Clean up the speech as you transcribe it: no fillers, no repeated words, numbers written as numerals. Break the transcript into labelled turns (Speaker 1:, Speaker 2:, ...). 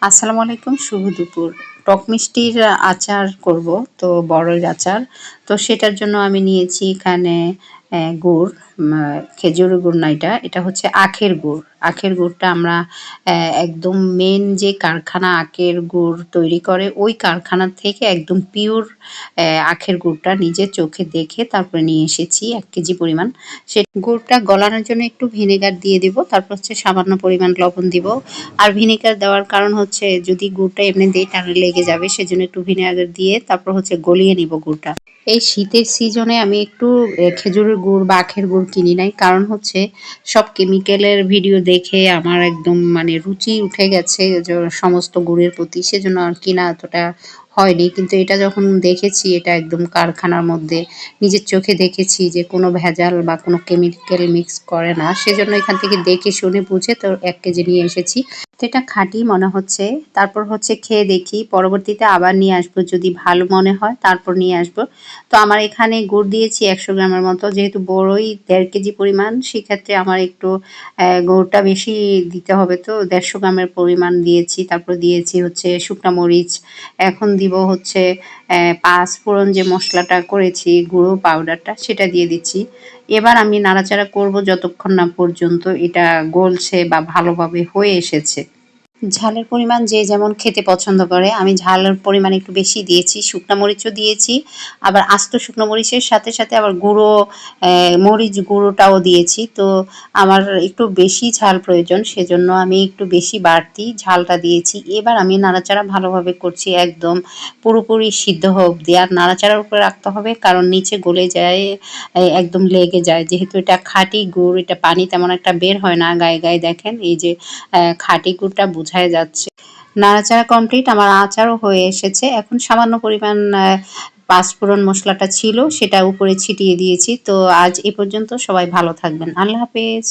Speaker 1: আসসালামু আলাইকুম, শুভ দুপুর। টক মিষ্টির আচার করব, তো বড়ইর আচার। তো সেটার জন্য আমি নিয়েছি এখানে গুড়, খেজুরের গুড় না, এটা হচ্ছে আখের গুড়। আখের গুড়টা আমরা একদম মেন যে কারখানা আখের গুড় তৈরি করে ওই কারখানা থেকে একদম পিওর আখের গুড়টা নিজের চোখে দেখে তারপরে নিয়ে এসেছি 1 কেজি পরিমাণ। সে গুড়টা গলানোর জন্য একটু ভিনেগার দিয়ে দিব, তারপর হচ্ছে সামান্য পরিমাণ লবণ দিব। আর ভিনেগার দেওয়ার কারণ হচ্ছে যদি গুড়টা এমনিতেই টানে লেগে যাবে, সেজন্য একটু ভিনেগার দিয়ে তারপর হচ্ছে গলিয়ে নিব গুড়টা। এই শীতের সিজনে আমি একটু খেজুরের গুড় বা আখের গুড় কিনি নাই, কারণ হচ্ছে সব কেমিক্যালের ভিডিও দেখে আমার একদম মানে রুচি উঠে গেছে সমস্ত গুড়ের প্রতি, সেজন্য আর কিনা এতটা হয়নি। কিন্তু এটা যখন দেখেছি, এটা একদম কারখানার মধ্যে নিজের চোখে দেখেছি যে কোনো ভেজাল বা কোনো কেমিক্যাল মিক্স করে না, সেজন্য এখান থেকে দেখে শুনে বুঝে তো 1 কেজি নিয়ে এসেছি। তো এটা খাঁটি মনে হচ্ছে। তারপর হচ্ছে খেয়ে দেখি, পরবর্তীতে আবার নিয়ে আসবো, যদি ভালো মনে হয় তারপর নিয়ে আসবো। তো আমার এখানে গুড় দিয়েছি 100 গ্রামের মতো, যেহেতু বড়ই 1.5 কেজি পরিমাণ, সেক্ষেত্রে আমার একটু গুড়টা বেশি দিতে হবে, তো 150 গ্রামের পরিমাণ দিয়েছি। তারপর দিয়েছি হচ্ছে শুকনা মরিচ, এখন দিব হচ্ছে 5 ফোড়ন যে মশলাটা করেছি গুঁড়ো পাউডারটা, সেটা দিয়ে দিচ্ছি। এবার আমি নাড়াচাড়া করব যতক্ষণ না পর্যন্ত এটা গলছে বা ভালোভাবে হয়ে এসেছে। ঝালের পরিমাণ যে যেমন খেতে পছন্দ করে, আমি ঝালের পরিমাণ একটু বেশি দিয়েছি, শুকনা মরিচও দিয়েছি। আবার আস্ত শুকনো মরিচের সাথে সাথে আবার গুঁড়ো মরিচ গুঁড়োটাও দিয়েছি। তো আমার একটু বেশি ঝাল প্রয়োজন, সেজন্য আমি একটু বেশি বাড়তি ঝালটা দিয়েছি। এবার আমি নাড়াচাড়া ভালোভাবে করছি, একদম পুরোপুরি সিদ্ধ হওয়া অবধি। আর নাড়াচাড়ার উপরে রাখতে হবে, কারণ নিচে গলে যায়, একদম লেগে যায়। যেহেতু এটা খাঁটি গুড়, এটা পানি তেমন একটা বের হয় না গায়ে গায়ে, দেখেন এই যে খাঁটি গুড়টা বোঝাই যাচ্ছে। নাড়াচাড়া কমপ্লিট, আমার আচারও হয়ে এসেছে। এখন সামান্য পরিমাণ পাঁচফোড়ন মশলাটা ছিল, সেটা উপরে ছিটিয়ে দিয়েছি। তো আজ এ পর্যন্ত, সবাই ভালো থাকবেন, আল্লাহ হাফেজ।